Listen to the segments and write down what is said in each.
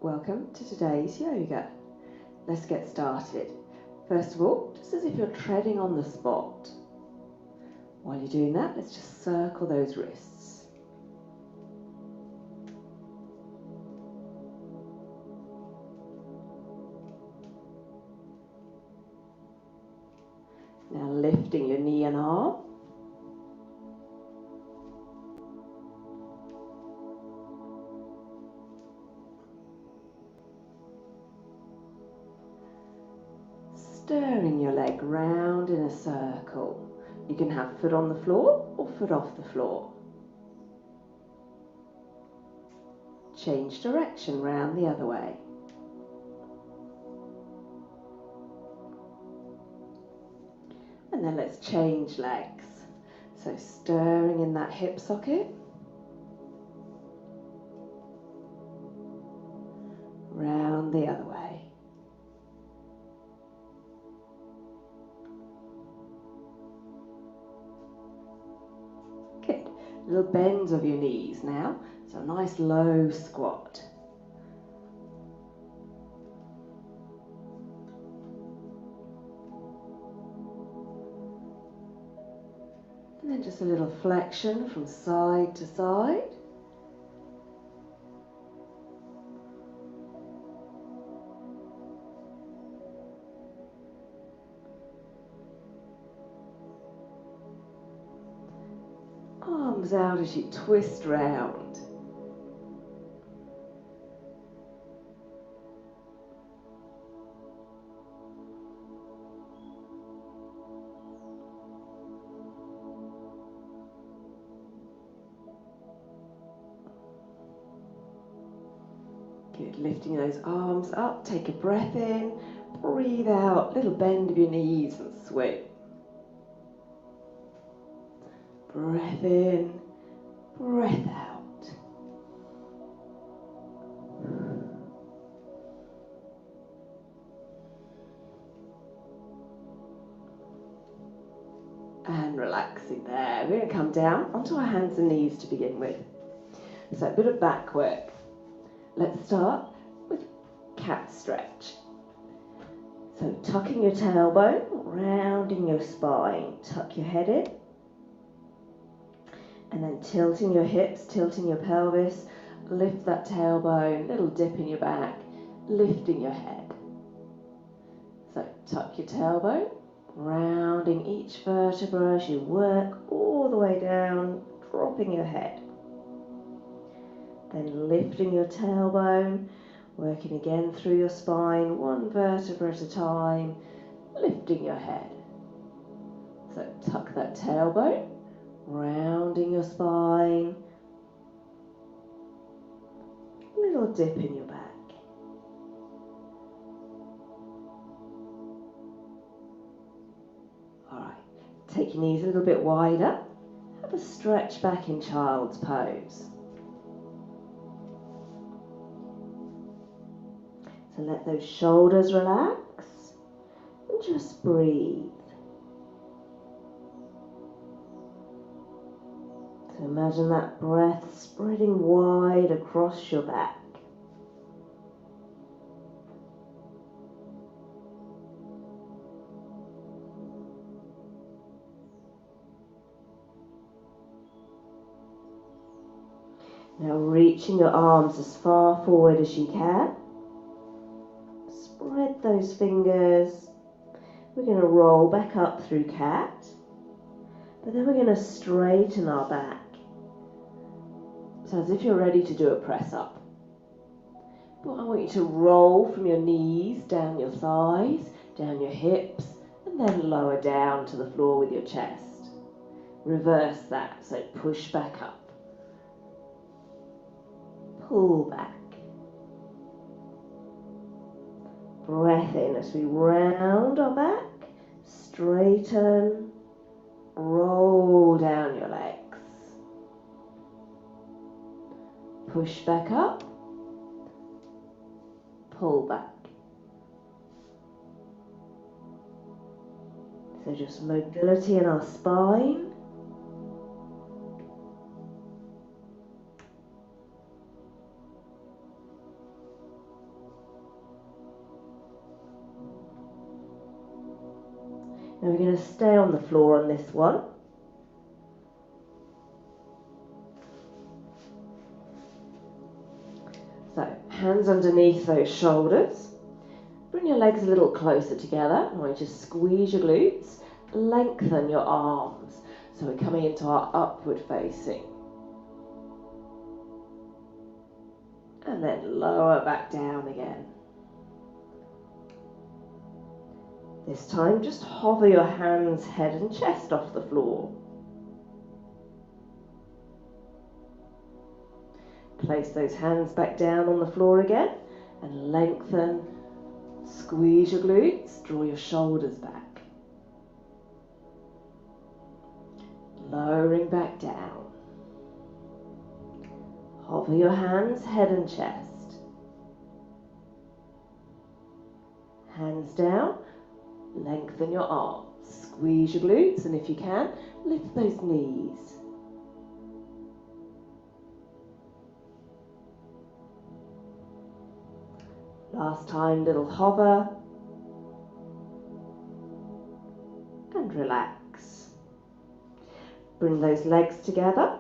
Welcome to today's yoga. Let's get started. First of all, just as if you're treading on the spot. While you're doing that, let's just circle those wrists. Now lifting your knee and arm. Stirring your leg round in a circle. You can have foot on the floor or foot off the floor. Change direction round the other way. And then let's change legs. So stirring in that hip socket. Round the other way. Good. Little bends of your knees now. So a nice low squat. And then just a little flexion from side to side. Arms out as you twist round. Good, lifting those arms up, take a breath in, breathe out, little bend of your knees and swing. Breath in, breath out. And relaxing there. We're going to come down onto our hands and knees to begin with. So a bit of back work. Let's start with cat stretch. So tucking your tailbone, rounding your spine, tuck your head in. And then tilting your hips, tilting your pelvis, lift that tailbone, little dip in your back, lifting your head. So tuck your tailbone, rounding each vertebra as you work all the way down, dropping your head. Then lifting your tailbone, working again through your spine, one vertebra at a time, lifting your head. So tuck that tailbone, rounding your spine, little dip in your back. Alright, take your knees a little bit wider, have a stretch back in child's pose. So let those shoulders relax and just breathe. So imagine that breath spreading wide across your back. Now reaching your arms as far forward as you can. Spread those fingers. We're going to roll back up through cat. But then we're going to straighten our back. So as if you're ready to do a press up. But I want you to roll from your knees, down your thighs, down your hips, and then lower down to the floor with your chest. Reverse that, so push back up. Pull back. Breath in as we round our back, straighten, roll down your legs. Push back up, pull back. So just mobility in our spine. Now we're going to stay on the floor on this one. So, hands underneath those shoulders. Bring your legs a little closer together. I want you to squeeze your glutes, lengthen your arms. So we're coming into our upward facing. And then lower back down again. This time, just hover your hands, head and chest off the floor. Place those hands back down on the floor again and lengthen. Squeeze your glutes, draw your shoulders back. Lowering back down. Hover your hands, head and chest. Hands down, lengthen your arms. Squeeze your glutes, and if you can, lift those knees. Last time, little hover. And relax. Bring those legs together.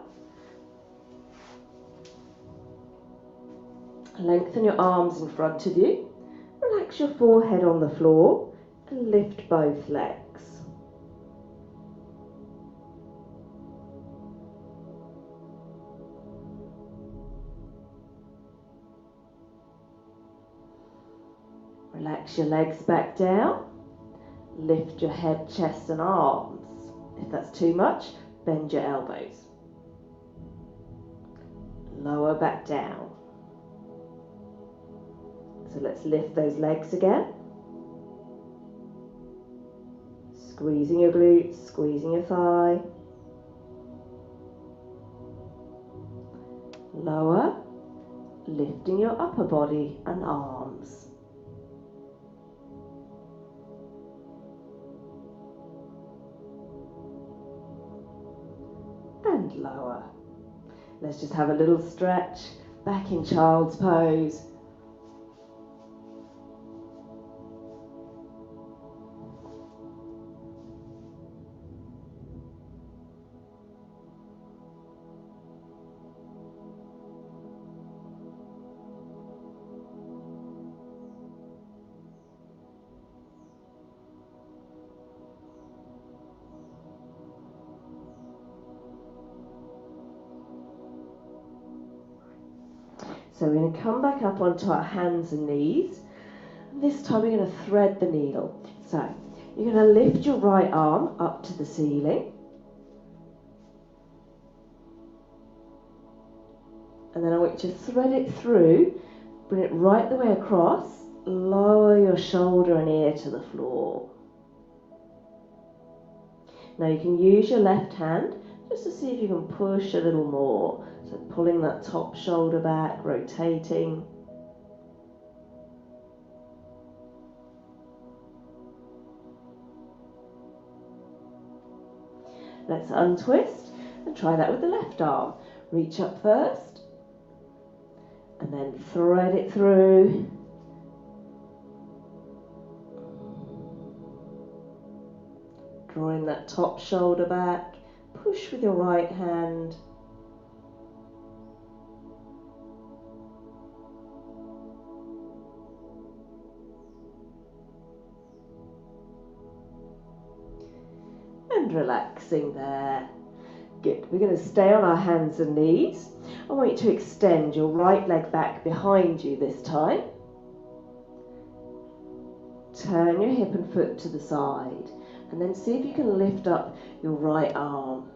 Lengthen your arms in front of you. Relax your forehead on the floor and lift both legs. Relax your legs back down. Lift your head, chest and arms. If that's too much, bend your elbows. Lower back down. So let's lift those legs again. Squeezing your glutes, squeezing your thigh. Lower, lifting your upper body and arms. And lower. Let's just have a little stretch, back in child's pose. So we're going to come back up onto our hands and knees. And this time we're going to thread the needle. So you're going to lift your right arm up to the ceiling. And then I want you to thread it through, bring it right the way across, lower your shoulder and ear to the floor. Now you can use your left hand just to see if you can push a little more. So pulling that top shoulder back, rotating. Let's untwist and try that with the left arm. Reach up first and then thread it through. Drawing that top shoulder back, push with your right hand. And relaxing there. Good. We're going to stay on our hands and knees. I want you to extend your right leg back behind you this time. Turn your hip and foot to the side. And then see if you can lift up your right arm.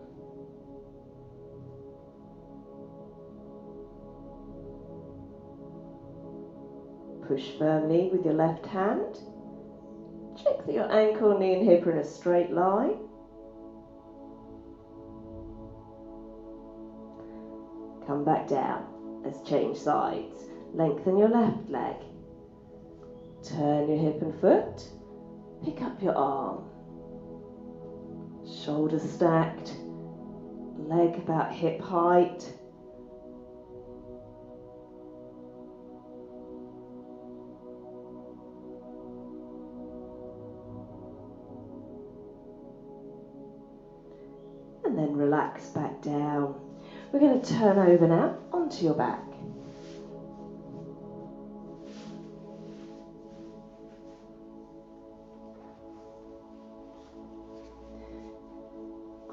Push firmly with your left hand. Check that your ankle, knee and hip are in a straight line. Come back down. Let's change sides. Lengthen your left leg. Turn your hip and foot. Pick up your arm. Shoulders stacked. Leg about hip height. then relax back down. We're going to turn over now onto your back.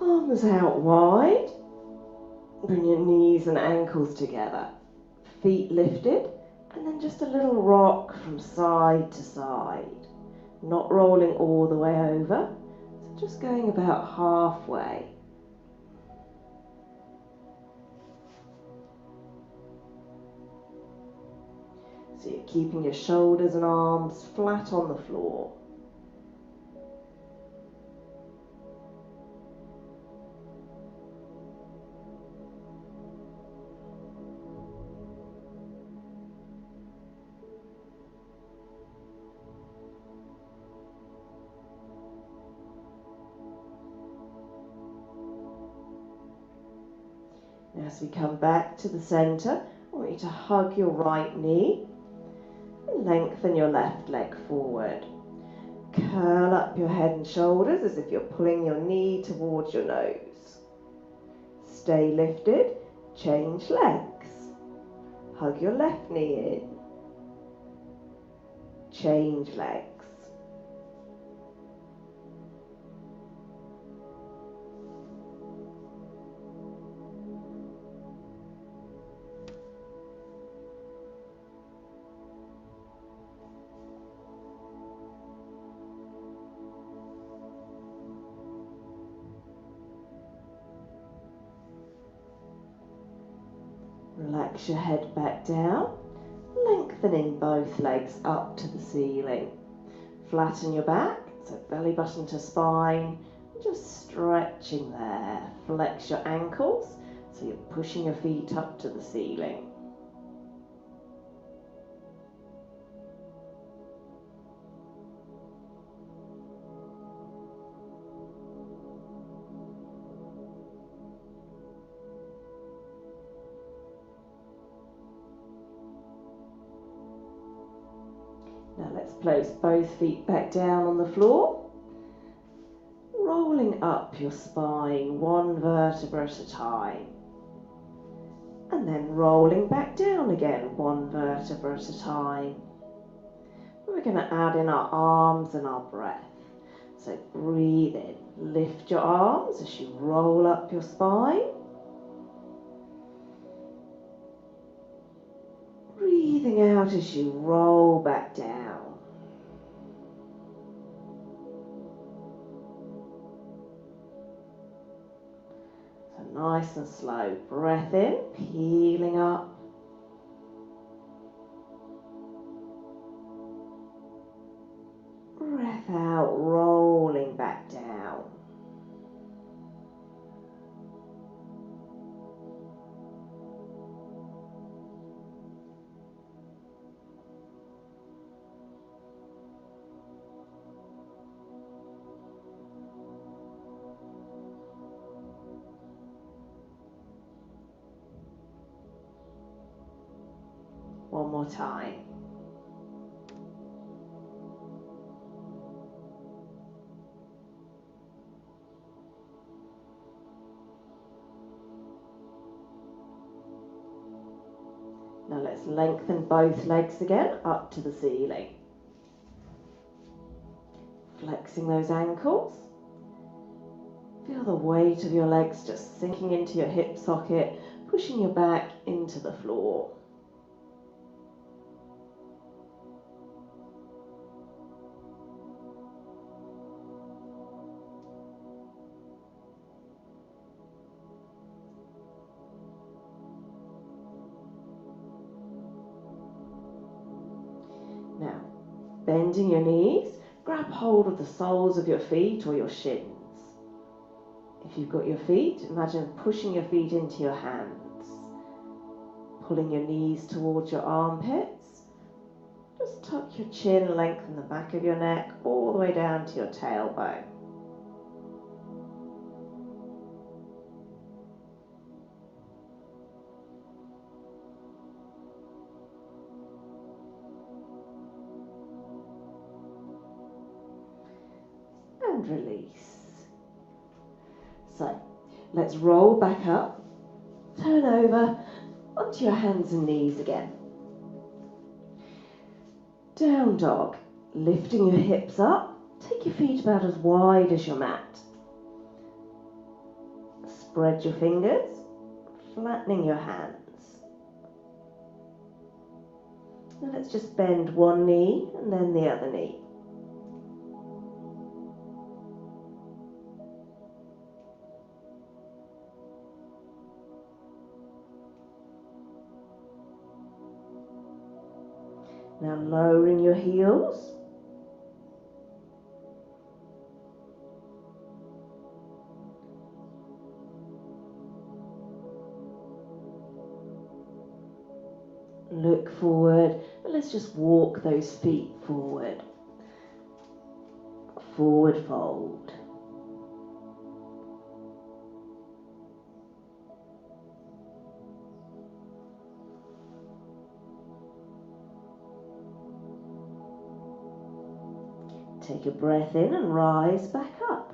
Arms out wide. Bring your knees and ankles together. Feet lifted, and then just a little rock from side to side. Not rolling all the way over, so just going about halfway. So you're keeping your shoulders and arms flat on the floor. Now as we come back to the centre, I want you to hug your right knee and lengthen your left leg forward. Curl up your head and shoulders as if you're pulling your knee towards your nose. Stay lifted, change legs. Hug your left knee in. Change legs. Relax your head back down, lengthening both legs up to the ceiling. Flatten your back, so belly button to spine, just stretching there. Flex your ankles, so you're pushing your feet up to the ceiling. Now let's place both feet back down on the floor, rolling up your spine one vertebra at a time, and then rolling back down again one vertebra at a time. We're going to add in our arms and our breath. So breathe in, lift your arms as you roll up your spine. Breathing out as you roll back down. So nice and slow. Breath in, peeling up. Breath out, rolling back down. One more time. Now let's lengthen both legs again up to the ceiling. Flexing those ankles. Feel the weight of your legs just sinking into your hip socket, pushing your back into the floor. Now, bending your knees, grab hold of the soles of your feet or your shins. If you've got your feet, imagine pushing your feet into your hands, pulling your knees towards your armpits. Just tuck your chin, lengthen the back of your neck all the way down to your tailbone. And release. So, Let's roll back up, turn over onto your hands and knees again. Down dog, lifting your hips up, take your feet about as wide as your mat. Spread your fingers, flattening your hands. Now let's just bend one knee and then the other knee. Now lowering your heels. Look forward, and let's just walk those feet forward. Forward fold. Take a breath in and rise back up.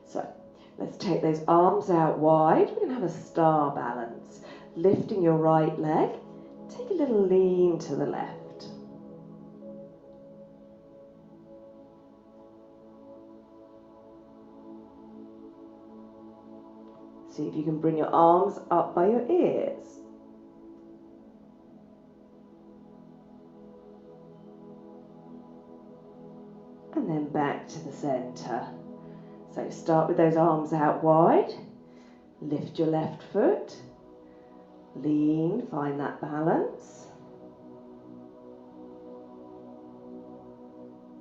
So, let's take those arms out wide. We're going to have a star balance. Lifting your right leg. Take a little lean to the left. See if you can bring your arms up by your ears. And then back to the center. So start with those arms out wide. Lift your left foot. Lean, find that balance.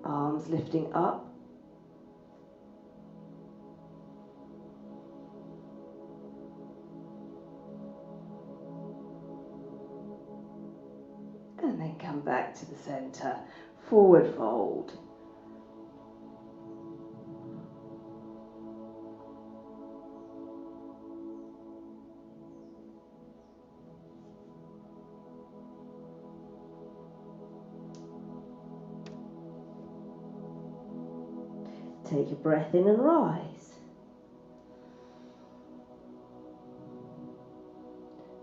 Arms lifting up. And then come back to the center. Forward fold. Take a breath in and rise.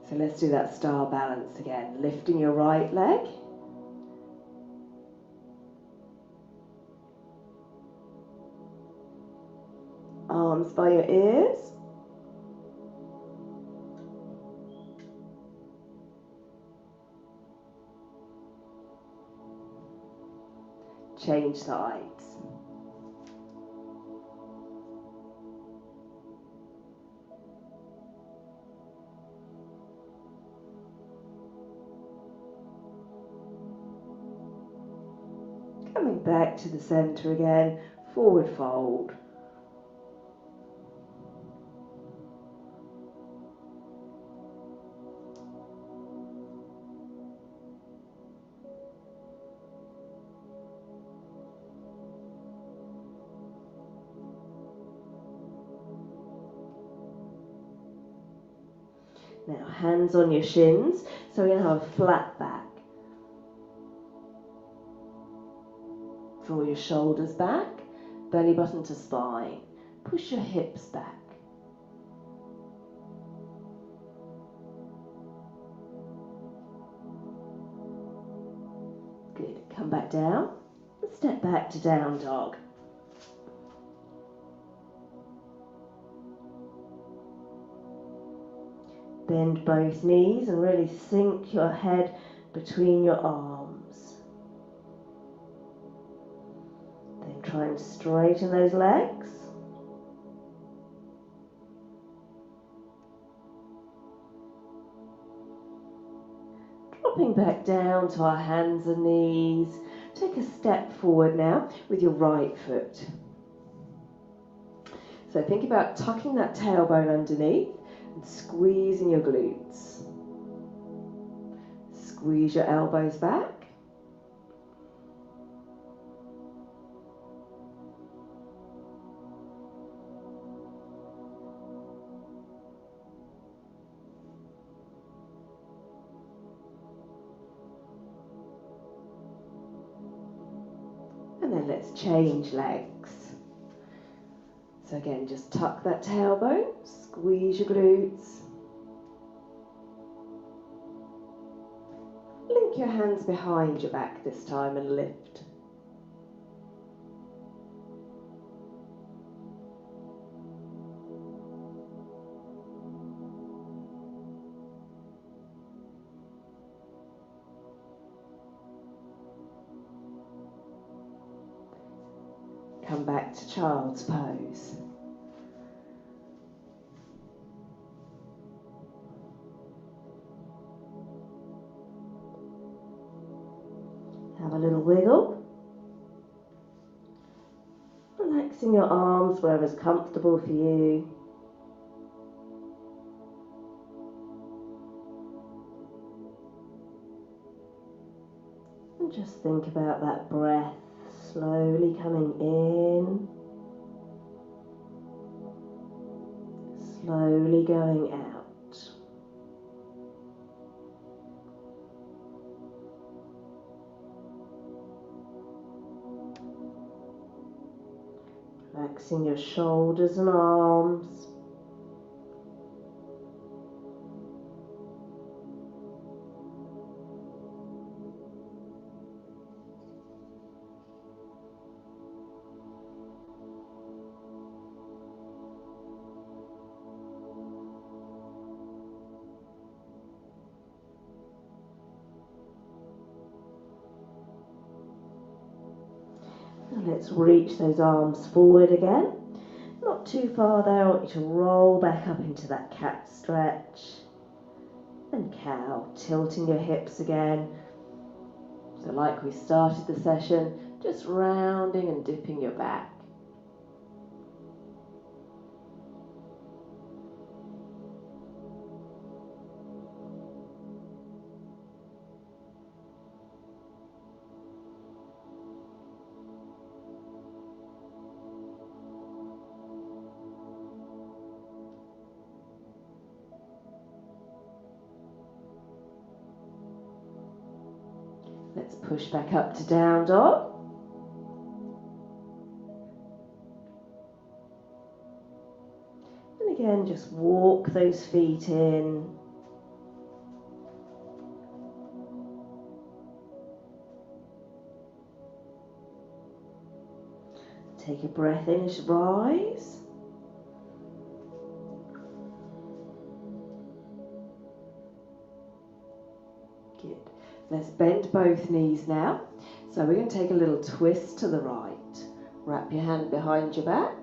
So let's do that star balance again. Lifting your right leg. Arms by your ears. Change sides. Coming back to the center again, forward fold. Now hands on your shins, so we're going to have a flat back. Draw your shoulders back, belly button to spine. Push your hips back. Good. Come back down and step back to down dog. Bend both knees and really sink your head between your arms. Then try and straighten those legs. Dropping back down to our hands and knees. Take a step forward now with your right foot. So think about tucking that tailbone underneath and squeezing your glutes. Squeeze your elbows back. And then let's change legs. So again, just tuck that tailbone, squeeze your glutes. Link your hands behind your back this time and lift. Come back to child's pose. Have a little wiggle. Relaxing your arms wherever's comfortable for you. And just think about that breath slowly coming in, slowly going out. Relaxing your shoulders and arms. Now let's reach those arms forward again. Not too far there. I want you to roll back up into that cat stretch. And cow, tilting your hips again. So like we started the session, just rounding and dipping your back. Let's push back up to down dog. And again, just walk those feet in. Take a breath in as you rise. Good. Let's bend both knees now. So we're going to take a little twist to the right. Wrap your hand behind your back.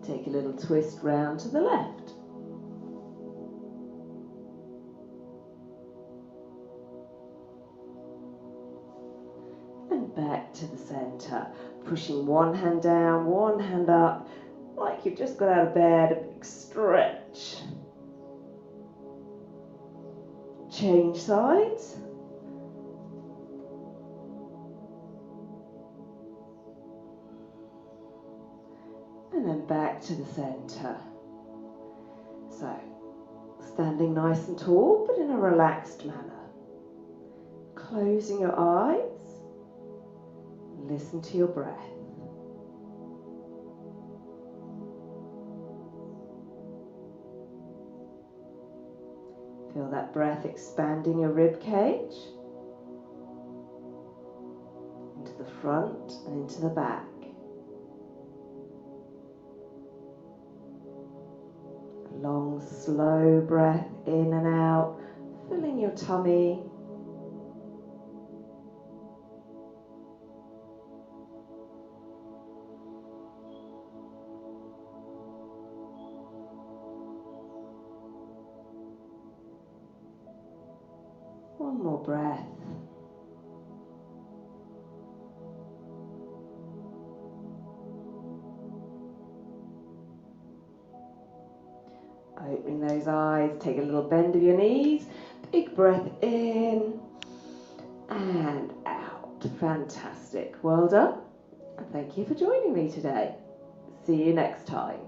Take a little twist round to the left. And back to the center. Pushing one hand down, one hand up, like you've just got out of bed, a big stretch. Change sides. And then back to the center. So, standing nice and tall, but in a relaxed manner. Closing your eyes. Listen to your breath. Feel that breath expanding your rib cage into the front and into the back. A long, slow breath in and out, filling your tummy. One more breath. Opening those eyes, take a little bend of your knees, big breath in and out. Fantastic. Well done. And thank you for joining me today. See you next time.